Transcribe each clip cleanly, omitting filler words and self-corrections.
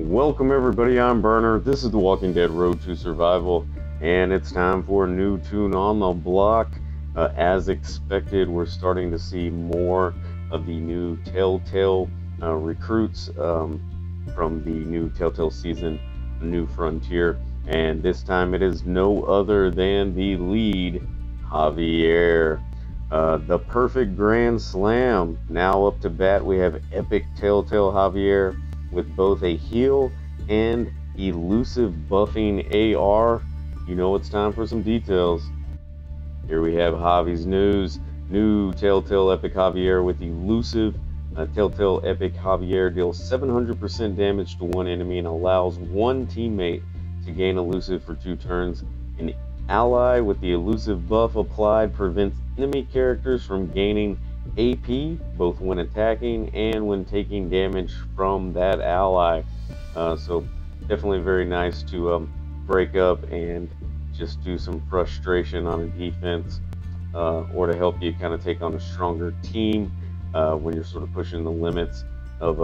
Welcome everybody, I'm Burner. This is The Walking Dead Road to Survival, and it's time for a new Toon on the block. As expected, we're starting to see more of the new TellTale recruits from the new TellTale season, New Frontier, and this time it is no other than the lead, Javier. The perfect Grand Slam. Now up to bat, we have Epic TellTale Javier with both a heal and elusive buffing AR. You know it's time for some details. Here we have Javi's news. New TellTale Epic Javier with elusive. TellTale Epic Javier deals 700% damage to one enemy and allows one teammate to gain elusive for 2 turns. An ally with the elusive buff applied prevents enemy characters from gaining AP both when attacking and when taking damage from that ally. So definitely very nice to break up and just do some frustration on a defense, or to help you kind of take on a stronger team when you're sort of pushing the limits of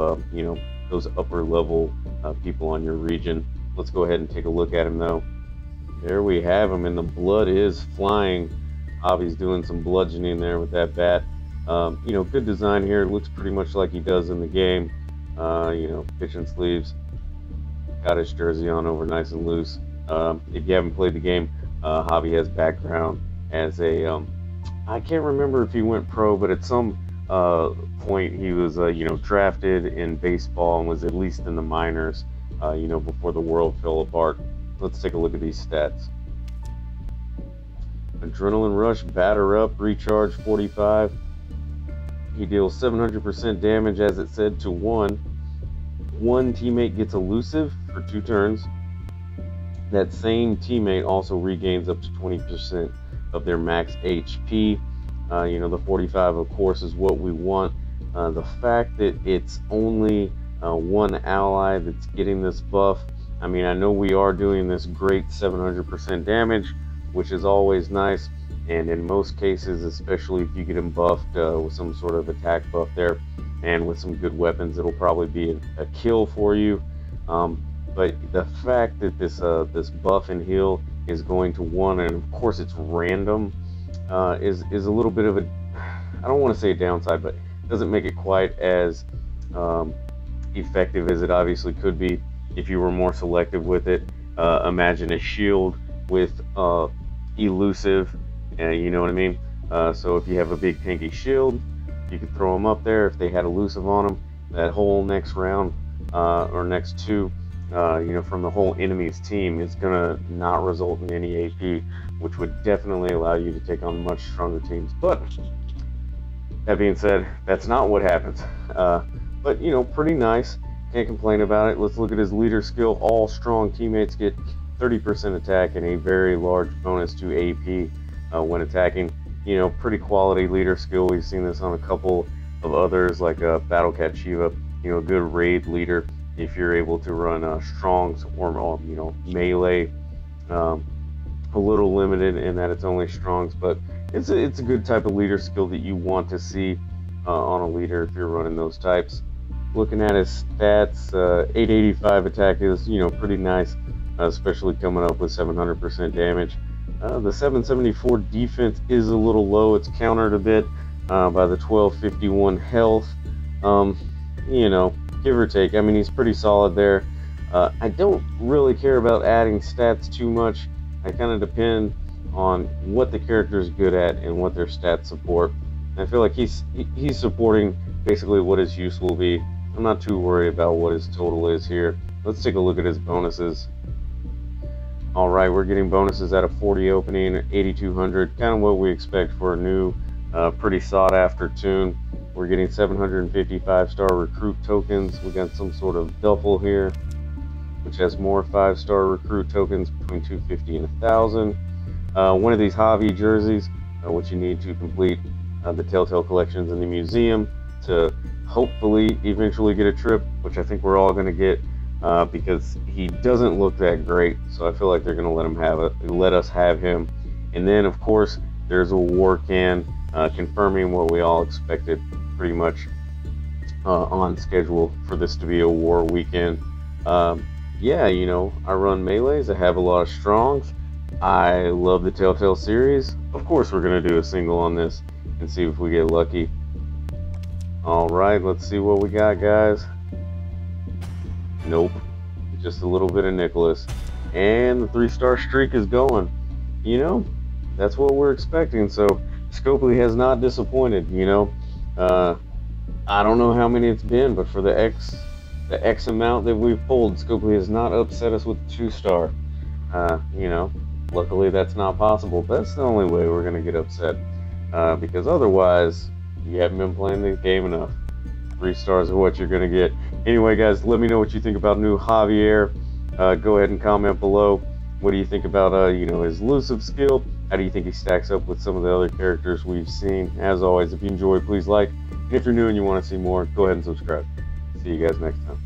those upper level people on your region. Let's go ahead and take a look at him though. There we have him, and the blood is flying. Javi's doing some bludgeoning there with that bat. Good design here. It looks pretty much like he does in the game. Pitching sleeves. Got his jersey on over nice and loose. If you haven't played the game, Javi has background as a, I can't remember if he went pro, but at some point he was, drafted in baseball and was at least in the minors, before the world fell apart. Let's take a look at these stats. Adrenaline rush, batter up, recharge 45. He deals 700% damage, as it said, to one. One teammate gets elusive for 2 turns. That same teammate also regains up to 20% of their max HP. The 45, of course, is what we want. The fact that it's only one ally that's getting this buff, I mean, I know we are doing this great 700% damage, which is always nice. And in most cases, especially if you get him buffed with some sort of attack buff there, and with some good weapons, it'll probably be a kill for you. But the fact that this buff and heal is going to one, and of course it's random, is a little bit of a, I don't want to say a downside, but it doesn't make it quite as effective as it obviously could be if you were more selective with it. Imagine a shield with elusive. You know what I mean? So if you have a big tanky shield, you could throw them up there. If they had elusive on them, that whole next round or next 2, from the whole enemy's team is gonna not result in any AP, which would definitely allow you to take on much stronger teams. But that being said, that's not what happens. But pretty nice. Can't complain about it. Let's look at his leader skill. All strong teammates get 30% attack and a very large bonus to AP when attacking. Pretty quality leader skill. We've seen this on a couple of others, like Battle Cat Shiva. A good raid leader if you're able to run strongs or melee. A little limited in that it's only strongs, but it's a good type of leader skill that you want to see on a leader if you're running those types. Looking at his stats, 885 attack is pretty nice, especially coming up with 700% damage. The 774 defense is a little low. It's countered a bit by the 1251 health. Give or take. I mean, he's pretty solid there. I don't really care about adding stats too much. I kind of depend on what the character is good at and what their stats support. I feel like he's supporting basically what his use will be. I'm not too worried about what his total is here. Let's take a look at his bonuses. Alright, we're getting bonuses at a 40 opening, 8200, kind of what we expect for a new, pretty sought after Toon. We're getting 755 star recruit tokens. We got some sort of duffel here, which has more 5-star recruit tokens between 250 and 1000. One of these Javi jerseys, which you need to complete the TellTale collections in the museum to hopefully eventually get a trip, which I think we're all going to get. Because he doesn't look that great, so I feel like they're going to let us have him. And then, of course, there's a war can confirming what we all expected, pretty much on schedule for this to be a war weekend. Yeah, you know, I run melees. I have a lot of strongs. I love the Telltale series. Of course, we're gonna do a single on this and see if we get lucky. All right, let's see what we got, guys. Nope, just a little bit of Nicholas, and the 3-star streak is going. You know, that's what we're expecting. So Scopely has not disappointed. You know, I don't know how many it's been, but for the X amount that we've pulled, Scopely has not upset us with a 2-star. You know, luckily that's not possible. That's the only way we're gonna get upset, because otherwise you haven't been playing the game enough. 3 stars are what you're gonna get. Anyway, guys, let me know what you think about new Javier. Go ahead and comment below. What do you think about you know, his elusive skill? How do you think he stacks up with some of the other characters we've seen? As always, if you enjoyed, please like. And if you're new and you want to see more, go ahead and subscribe. See you guys next time.